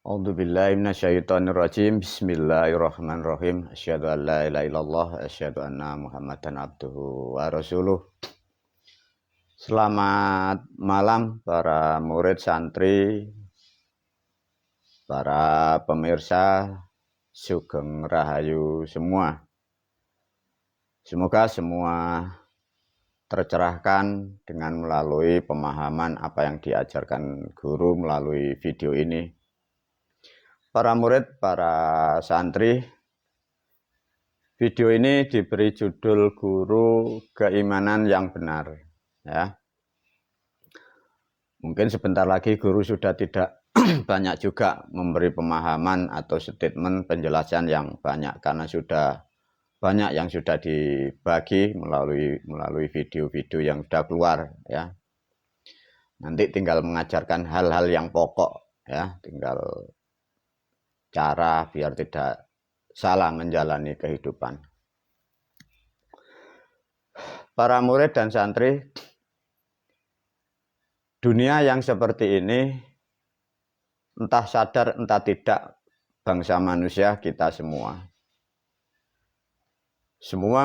A'udzubillahi minasyaitonirrajim. Bismillahirrahmanirrahim. Asyhadu an la ilaha illallah, asyhadu anna Muhammadan abduhu wa rasuluh. Selamat malam para murid santri, para pemirsa, sugeng rahayu semua. Semoga semua tercerahkan dengan melalui pemahaman apa yang diajarkan guru melalui video ini. Para murid, para santri, video ini diberi judul Guru Keimanan yang Benar. Ya. Mungkin sebentar lagi guru sudah tidak banyak juga memberi pemahaman atau statement penjelasan yang banyak, karena sudah banyak yang sudah dibagi melalui video-video yang sudah keluar. Ya. Nanti tinggal mengajarkan hal-hal yang pokok, ya, tinggal cara biar tidak salah menjalani kehidupan. Para murid dan santri, dunia yang seperti ini, entah sadar entah tidak, bangsa manusia kita semua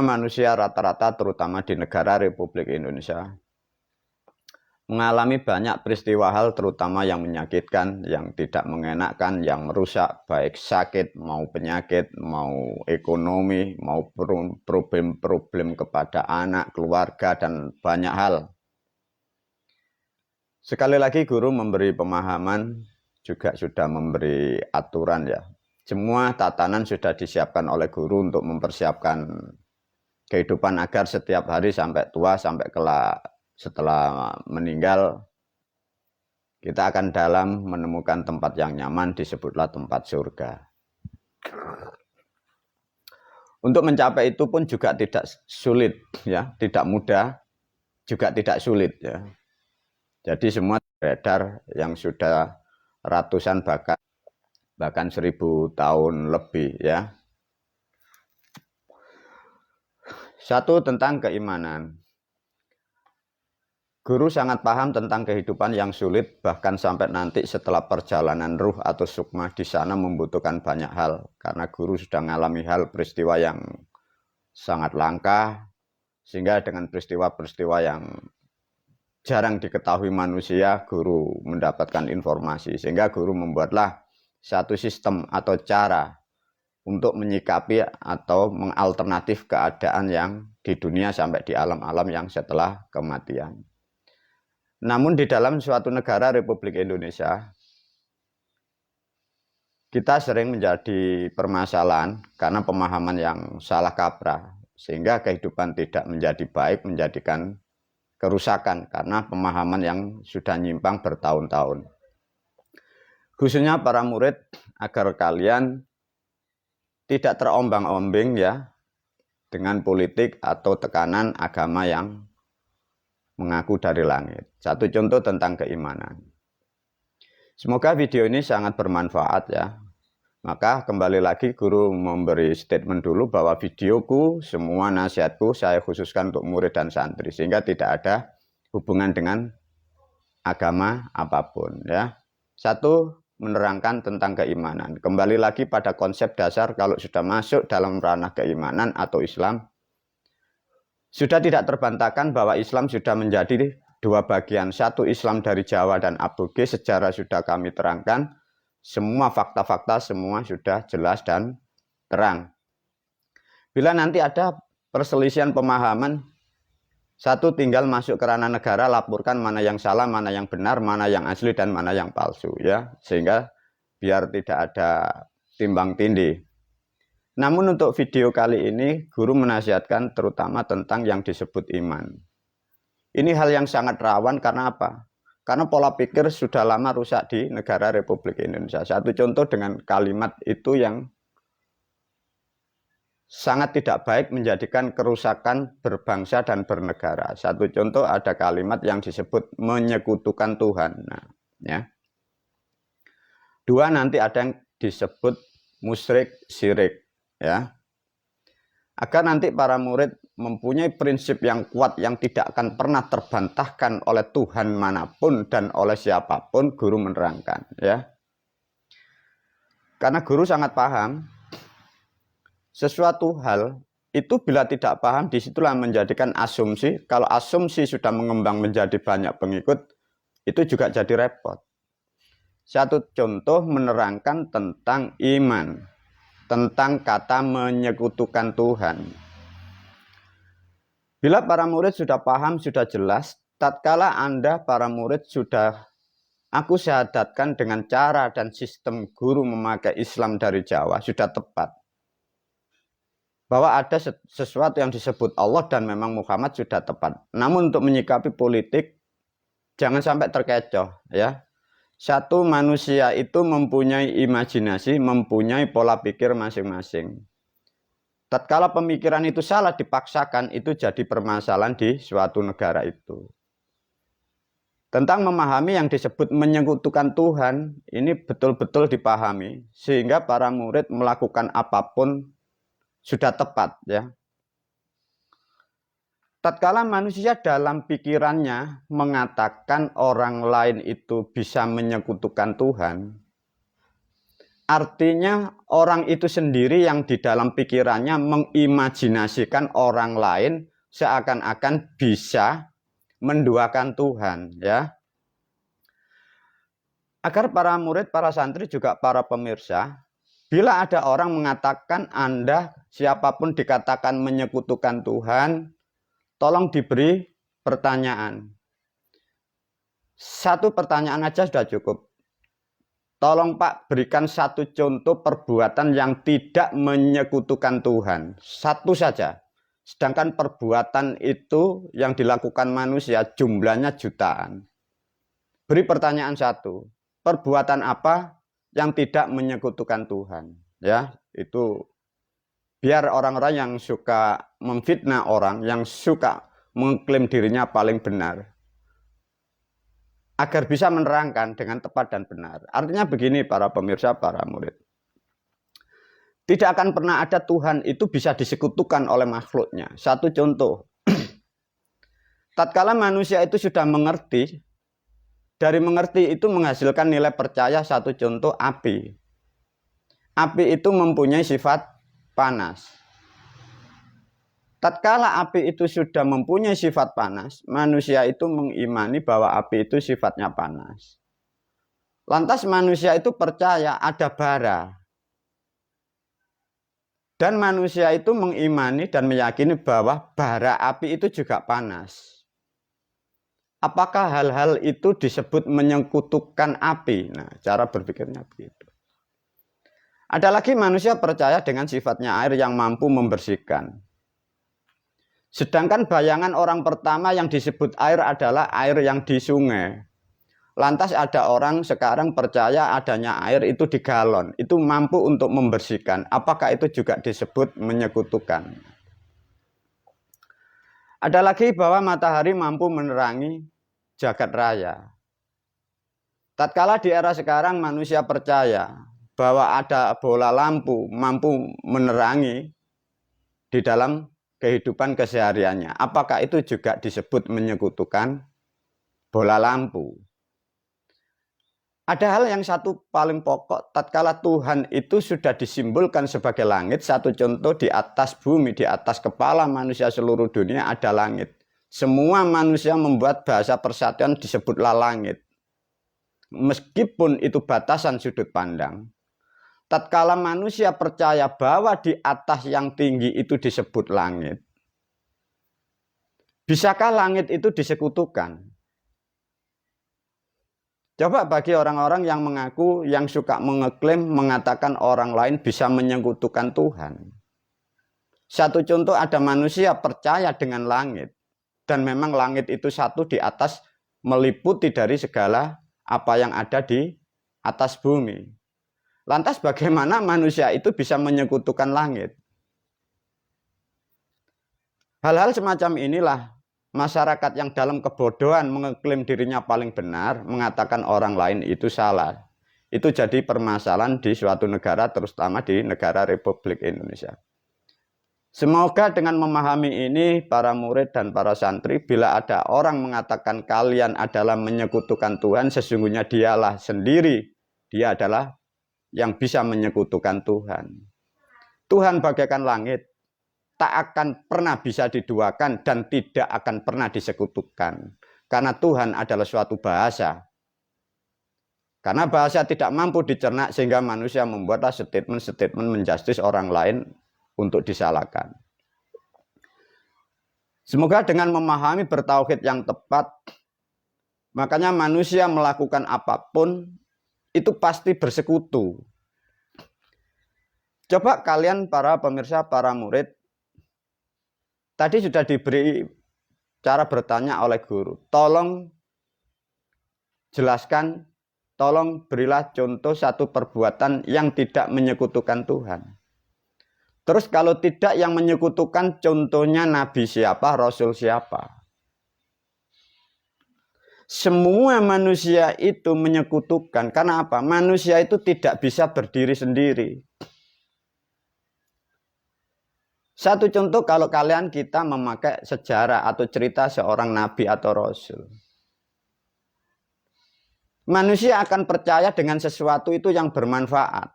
manusia rata-rata, terutama di negara Republik Indonesia, mengalami banyak peristiwa hal, terutama yang menyakitkan, yang tidak mengenakkan, yang merusak, baik sakit, mau penyakit, mau ekonomi, mau problem-problem kepada anak, keluarga, dan banyak hal. Sekali lagi guru memberi pemahaman, juga sudah memberi aturan, ya. Semua tatanan sudah disiapkan oleh guru untuk mempersiapkan kehidupan agar setiap hari sampai tua, sampai kelak setelah meninggal, kita akan dalam menemukan tempat yang nyaman, disebutlah tempat surga. Untuk mencapai itu pun juga tidak sulit, ya, tidak mudah, juga tidak sulit, ya. Jadi semua beredar yang sudah ratusan bahkan 1000 tahun lebih, ya. Satu, tentang keimanan. Guru sangat paham tentang kehidupan yang sulit, bahkan sampai nanti setelah perjalanan ruh atau sukma di sana membutuhkan banyak hal, karena guru sudah mengalami hal peristiwa yang sangat langka, sehingga dengan peristiwa-peristiwa yang jarang diketahui manusia, guru mendapatkan informasi, sehingga guru membuatlah satu sistem atau cara untuk menyikapi atau mengalternatif keadaan yang di dunia sampai di alam-alam yang setelah kematian. Namun di dalam suatu negara Republik Indonesia, kita sering menjadi permasalahan karena pemahaman yang salah kaprah, sehingga kehidupan tidak menjadi baik, menjadikan kerusakan karena pemahaman yang sudah nyimpang bertahun-tahun. Khususnya para murid, agar kalian tidak terombang-ambing, ya, dengan politik atau tekanan agama yang mengaku dari langit. Satu contoh tentang keimanan. Semoga video ini sangat bermanfaat, ya. Maka kembali lagi guru memberi statement dulu bahwa videoku, semua nasihatku saya khususkan untuk murid dan santri, sehingga tidak ada hubungan dengan agama apapun, ya. Satu, menerangkan tentang keimanan. Kembali lagi pada konsep dasar, kalau sudah masuk dalam ranah keimanan atau Islam, sudah tidak terbantahkan bahwa Islam sudah menjadi dua bagian. Satu, Islam dari Jawa dan Aboge, sejarah sudah kami terangkan. Semua fakta-fakta semua sudah jelas dan terang. Bila nanti ada perselisihan pemahaman, satu, tinggal masuk ke ranah negara, laporkan mana yang salah, mana yang benar, mana yang asli, dan mana yang palsu, ya. Sehingga biar tidak ada timbang tindih. Namun untuk video kali ini, guru menasihatkan terutama tentang yang disebut iman. Ini hal yang sangat rawan, karena apa? Karena pola pikir sudah lama rusak di negara Republik Indonesia. Satu contoh dengan kalimat itu yang sangat tidak baik, menjadikan kerusakan berbangsa dan bernegara. Satu contoh, ada kalimat yang disebut menyekutukan Tuhan. Nah, ya. Dua, nanti ada yang disebut musyrik, syirik, ya. Agar nanti para murid mempunyai prinsip yang kuat yang tidak akan pernah terbantahkan oleh Tuhan manapun dan oleh siapapun, guru menerangkan, ya. Karena guru sangat paham sesuatu hal itu bila tidak paham, disitulah menjadikan asumsi. Kalau asumsi sudah mengembang menjadi banyak pengikut, itu juga jadi repot. Satu contoh menerangkan tentang iman, tentang kata menyekutukan Tuhan. Bila para murid sudah paham, sudah jelas, tatkala Anda para murid sudah aku syahadatkan dengan cara dan sistem guru memakai Islam dari Jawa, sudah tepat. Bahwa ada sesuatu yang disebut Allah dan memang Muhammad sudah tepat. Namun untuk menyikapi politik, jangan sampai terkecoh, ya. Satu, manusia itu mempunyai imajinasi, mempunyai pola pikir masing-masing. Tatkala pemikiran itu salah dipaksakan, itu jadi permasalahan di suatu negara itu. Tentang memahami yang disebut menyekutukan Tuhan, ini betul-betul dipahami, sehingga para murid melakukan apapun sudah tepat, ya. Tatkala manusia dalam pikirannya mengatakan orang lain itu bisa menyekutukan Tuhan, artinya orang itu sendiri yang di dalam pikirannya mengimajinasikan orang lain seakan-akan bisa menduakan Tuhan, ya. Agar para murid, para santri, juga para pemirsa, bila ada orang mengatakan Anda, siapapun dikatakan menyekutukan Tuhan, tolong diberi pertanyaan. Satu pertanyaan aja sudah cukup. Tolong Pak, berikan satu contoh perbuatan yang tidak menyekutukan Tuhan. Satu saja. Sedangkan perbuatan itu yang dilakukan manusia jumlahnya jutaan. Beri pertanyaan satu. Perbuatan apa yang tidak menyekutukan Tuhan? Ya, itu biar orang-orang yang suka memfitnah orang, yang suka mengklaim dirinya paling benar, agar bisa menerangkan dengan tepat dan benar. Artinya begini para pemirsa, para murid. Tidak akan pernah ada Tuhan itu bisa disekutukan oleh makhluknya. Satu contoh. Tatkala manusia itu sudah mengerti, dari mengerti itu menghasilkan nilai percaya. Satu contoh, api. Api itu mempunyai sifat panas. Tatkala api itu sudah mempunyai sifat panas, manusia itu mengimani bahwa api itu sifatnya panas. Lantas manusia itu percaya ada bara. Dan manusia itu mengimani dan meyakini bahwa bara api itu juga panas. Apakah hal-hal itu disebut menyekutukan api? Nah, cara berpikirnya begitu. Ada lagi manusia percaya dengan sifatnya air yang mampu membersihkan. Sedangkan bayangan orang pertama yang disebut air adalah air yang di sungai. Lantas ada orang sekarang percaya adanya air itu di galon, itu mampu untuk membersihkan. Apakah itu juga disebut menyekutukan? Ada lagi bahwa matahari mampu menerangi jagat raya. Tatkala di era sekarang manusia percaya bahwa ada bola lampu mampu menerangi di dalam kehidupan kesehariannya. Apakah itu juga disebut menyekutukan bola lampu? Ada hal yang satu paling pokok, tatkala Tuhan itu sudah disimbolkan sebagai langit. Satu contoh, di atas bumi, di atas kepala manusia seluruh dunia ada langit. Semua manusia membuat bahasa persatuan disebutlah langit. Meskipun itu batasan sudut pandang. Tatkala manusia percaya bahwa di atas yang tinggi itu disebut langit, bisakah langit itu disekutukan? Coba bagi orang-orang yang mengaku, yang suka mengeklaim, mengatakan orang lain bisa menyekutukan Tuhan. Satu contoh, ada manusia percaya dengan langit. Dan memang langit itu satu di atas, meliputi dari segala apa yang ada di atas bumi. Lantas bagaimana manusia itu bisa menyekutukan langit? Hal-hal semacam inilah masyarakat yang dalam kebodohan mengeklaim dirinya paling benar, mengatakan orang lain itu salah. Itu jadi permasalahan di suatu negara, terutama di negara Republik Indonesia. Semoga dengan memahami ini, para murid dan para santri, bila ada orang mengatakan kalian adalah menyekutukan Tuhan, sesungguhnya dialah sendiri, dia adalah yang bisa menyekutukan Tuhan. Tuhan bagaikan langit, tak akan pernah bisa diduakan dan tidak akan pernah disekutukan. Karena Tuhan adalah suatu bahasa. Karena bahasa tidak mampu dicerna sehingga manusia membuatlah statement-statement menjustis orang lain untuk disalahkan. Semoga dengan memahami bertauhid yang tepat, makanya manusia melakukan apapun itu pasti bersekutu. Coba kalian para pemirsa, para murid, tadi sudah diberi cara bertanya oleh guru. Tolong jelaskan, tolong berilah contoh satu perbuatan yang tidak menyekutukan Tuhan. Terus kalau tidak yang menyekutukan, contohnya nabi siapa, rasul siapa. Semua manusia itu menyekutukan. Karena apa? Manusia itu tidak bisa berdiri sendiri. Satu contoh, kalau kalian kita memakai sejarah atau cerita seorang nabi atau rasul. Manusia akan percaya dengan sesuatu itu yang bermanfaat.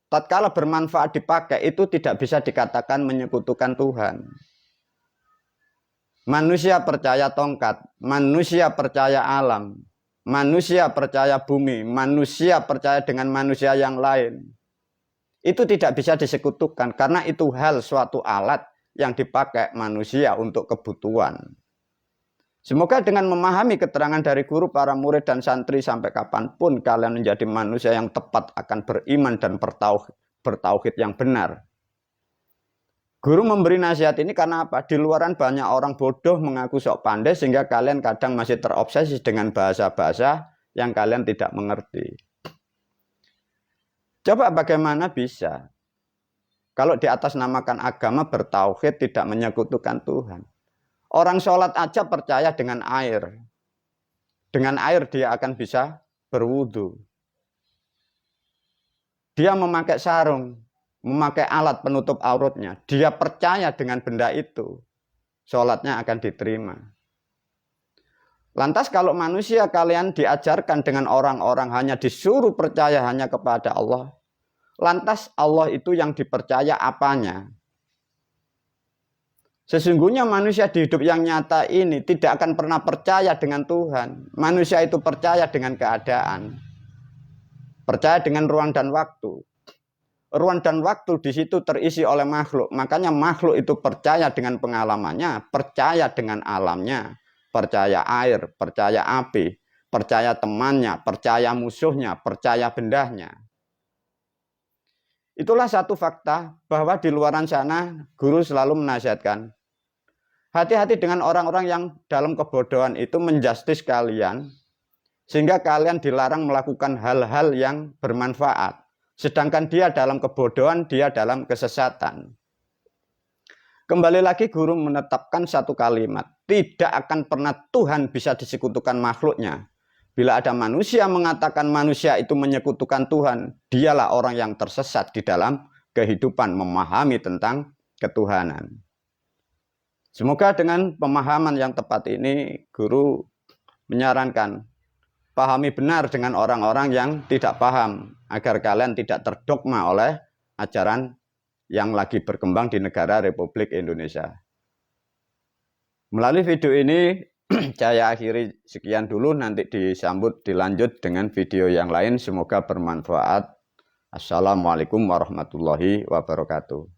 Tatkala bermanfaat dipakai, itu tidak bisa dikatakan menyekutukan Tuhan. Manusia percaya tongkat, manusia percaya alam, manusia percaya bumi, manusia percaya dengan manusia yang lain. Itu tidak bisa disekutukan, karena itu hal suatu alat yang dipakai manusia untuk kebutuhan. Semoga dengan memahami keterangan dari guru, para murid dan santri, sampai kapanpun kalian menjadi manusia yang tepat akan beriman dan bertauhid yang benar. Guru memberi nasihat ini karena apa? Di luaran banyak orang bodoh mengaku sok pandai sehingga kalian kadang masih terobsesi dengan bahasa-bahasa yang kalian tidak mengerti. Coba bagaimana bisa kalau di atas namakan agama bertauhid tidak menyekutukan Tuhan. Orang sholat aja percaya dengan air. Dengan air dia akan bisa berwudu. Dia memakai sarung, memakai alat penutup auratnya. Dia percaya dengan benda itu. Sholatnya akan diterima. Lantas kalau manusia kalian diajarkan dengan orang-orang hanya disuruh percaya hanya kepada Allah. Lantas Allah itu yang dipercaya apanya? Sesungguhnya manusia di hidup yang nyata ini tidak akan pernah percaya dengan Tuhan. Manusia itu percaya dengan keadaan. Percaya dengan ruang dan waktu. Ruang dan waktu di situ terisi oleh makhluk. Makanya makhluk itu percaya dengan pengalamannya, percaya dengan alamnya, percaya air, percaya api, percaya temannya, percaya musuhnya, percaya bendahnya. Itulah satu fakta bahwa di luaran sana guru selalu menasihatkan. Hati-hati dengan orang-orang yang dalam kebodohan itu menjustis kalian. Sehingga kalian dilarang melakukan hal-hal yang bermanfaat. Sedangkan dia dalam kebodohan, dia dalam kesesatan. Kembali lagi guru menetapkan satu kalimat. Tidak akan pernah Tuhan bisa disekutukan makhluknya. Bila ada manusia mengatakan manusia itu menyekutukan Tuhan, dialah orang yang tersesat di dalam kehidupan memahami tentang ketuhanan. Semoga dengan pemahaman yang tepat ini, guru menyarankan, pahami benar dengan orang-orang yang tidak paham, agar kalian tidak terdogma oleh ajaran yang lagi berkembang di negara Republik Indonesia. Melalui video ini, saya akhiri sekian dulu, nanti dilanjut dengan video yang lain. Semoga bermanfaat. Assalamualaikum warahmatullahi wabarakatuh.